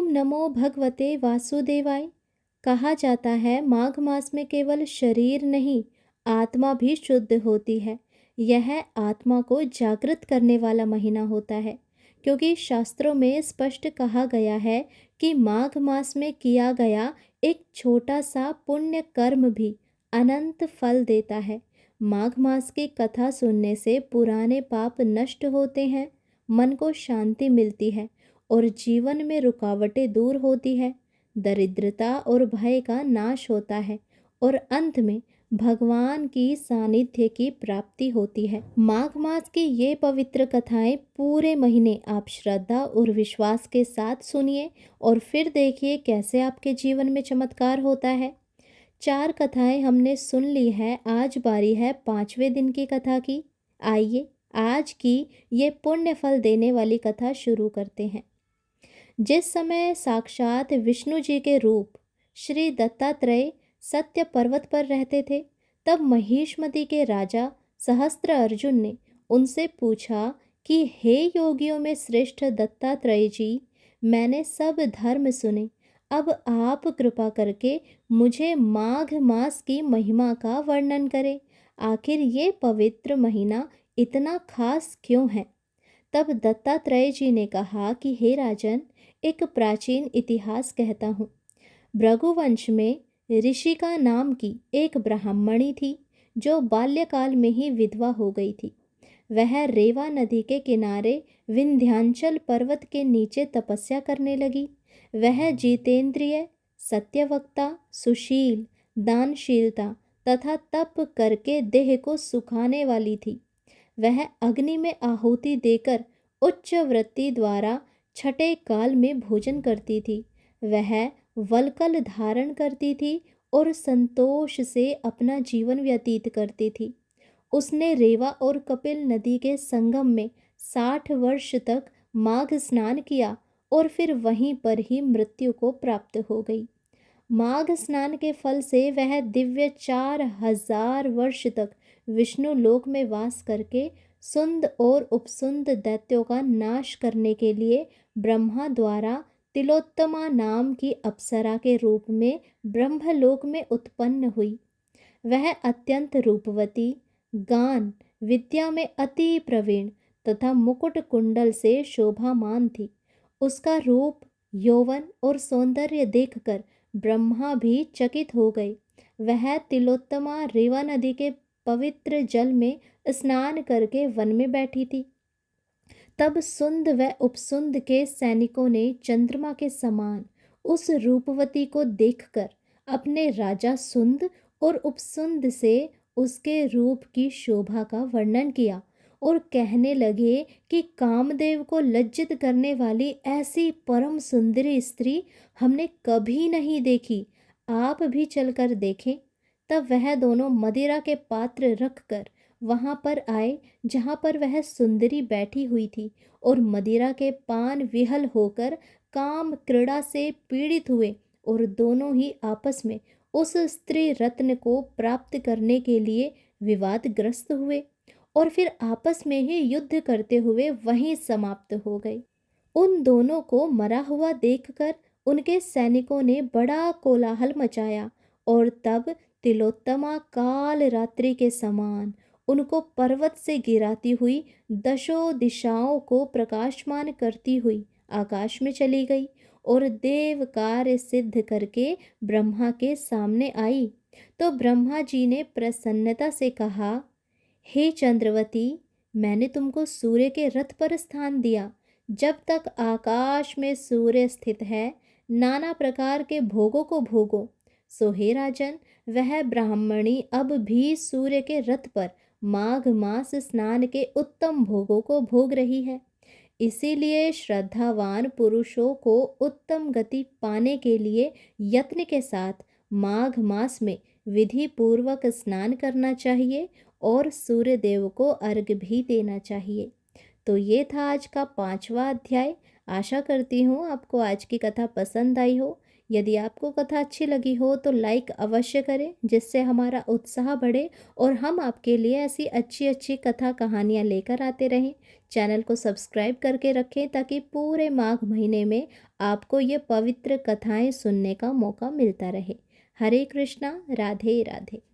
ओम नमो भगवते वासुदेवाय। कहा जाता है माघ मास में केवल शरीर नहीं, आत्मा भी शुद्ध होती है। यह आत्मा को जागृत करने वाला महीना होता है, क्योंकि शास्त्रों में स्पष्ट कहा गया है कि माघ मास में किया गया एक छोटा सा पुण्य कर्म भी अनंत फल देता है। माघ मास की कथा सुनने से पुराने पाप नष्ट होते हैं, मन को शांति मिलती है और जीवन में रुकावटें दूर होती है। दरिद्रता और भय का नाश होता है और अंत में भगवान की सानिध्य की प्राप्ति होती है। माघ मास की ये पवित्र कथाएं पूरे महीने आप श्रद्धा और विश्वास के साथ सुनिए और फिर देखिए कैसे आपके जीवन में चमत्कार होता है। 4 कथाएं हमने सुन ली है, आज बारी है 5वें दिन की कथा की। आइए आज की ये पुण्य फल देने वाली कथा शुरू करते हैं। जिस समय साक्षात विष्णु जी के रूप श्री दत्तात्रेय सत्य पर्वत पर रहते थे, तब महिष्मति के राजा सहस्त्र अर्जुन ने उनसे पूछा कि हे योगियों में श्रेष्ठ दत्तात्रेय जी, मैंने सब धर्म सुने, अब आप कृपा करके मुझे माघ मास की महिमा का वर्णन करें। आखिर ये पवित्र महीना इतना खास क्यों है? तब दत्तात्रेय जी ने कहा कि हे राजन, एक प्राचीन इतिहास कहता हूँ। भृगुवंश में ऋषिका नाम की एक ब्राह्मणी थी, जो बाल्यकाल में ही विधवा हो गई थी। वह रेवा नदी के किनारे विंध्याचल पर्वत के नीचे तपस्या करने लगी। वह जितेंद्रिय, सत्यवक्ता, सुशील, दानशीलता तथा तप करके देह को सुखाने वाली थी। वह अग्नि में आहुति देकर उच्च वृत्ति द्वारा छठे काल में भोजन करती थी। वह वल्कल धारण करती थी और संतोष से अपना जीवन व्यतीत करती थी। उसने रेवा और कपिल नदी के संगम में 60 वर्ष तक माघ स्नान किया और फिर वहीं पर ही मृत्यु को प्राप्त हो गई। माघ स्नान के फल से वह दिव्य 4000 वर्ष तक विष्णु लोक में वास करके सुंद और उपसुंद दैत्यों का नाश करने के लिए ब्रह्मा द्वारा तिलोत्तमा नाम की अप्सरा के रूप में ब्रह्मलोक में उत्पन्न हुई। वह अत्यंत रूपवती, गान विद्या में अति प्रवीण तथा मुकुट कुंडल से शोभामान थी। उसका रूप, यौवन और सौंदर्य देखकर ब्रह्मा भी चकित हो गए। वह तिलोत्तमा रेवा नदी के पवित्र जल में स्नान करके वन में बैठी थी। तब सुंद व उपसुंद के सैनिकों ने चंद्रमा के समान उस रूपवती को देखकर अपने राजा सुंद और उपसुंद से उसके रूप की शोभा का वर्णन किया और कहने लगे कि कामदेव को लज्जित करने वाली ऐसी परम सुंदरी स्त्री हमने कभी नहीं देखी, आप भी चलकर देखें। तब वह दोनों मदिरा के पात्र रखकर वहां पर आए जहां पर वह सुंदरी बैठी हुई थी और मदिरा के पान विहल होकर काम क्रीड़ा से पीड़ित हुए और दोनों ही आपस में उस स्त्री रत्न को प्राप्त करने के लिए विवादग्रस्त हुए और फिर आपस में ही युद्ध करते हुए वहीं समाप्त हो गए। उन दोनों को मरा हुआ देखकर उनके सैनिकों ने बड़ा कोलाहल मचाया और तब तिलोत्तमा काल रात्रि के समान उनको पर्वत से गिराती हुई दशों दिशाओं को प्रकाशमान करती हुई आकाश में चली गई और देव कार्य सिद्ध करके ब्रह्मा के सामने आई। तो ब्रह्मा जी ने प्रसन्नता से कहा, हे चंद्रवती, मैंने तुमको सूर्य के रथ पर स्थान दिया। जब तक आकाश में सूर्य स्थित है, नाना प्रकार के भोगों को भोगो। सो हे राजन, वह ब्राह्मणी अब भी सूर्य के रथ पर माघ मास स्नान के उत्तम भोगों को भोग रही है। इसीलिए श्रद्धावान पुरुषों को उत्तम गति पाने के लिए यत्न के साथ माघ मास में विधि पूर्वक स्नान करना चाहिए और सूर्य देव को अर्घ्य भी देना चाहिए। तो ये था आज का 5वां अध्याय। आशा करती हूँ आपको आज की कथा पसंद आई हो। यदि आपको कथा अच्छी लगी हो तो लाइक अवश्य करें, जिससे हमारा उत्साह बढ़े और हम आपके लिए ऐसी अच्छी अच्छी कथा कहानियाँ लेकर आते रहें। चैनल को सब्सक्राइब करके रखें ताकि पूरे माघ महीने में आपको ये पवित्र कथाएं सुनने का मौका मिलता रहे। हरे कृष्णा, राधे राधे।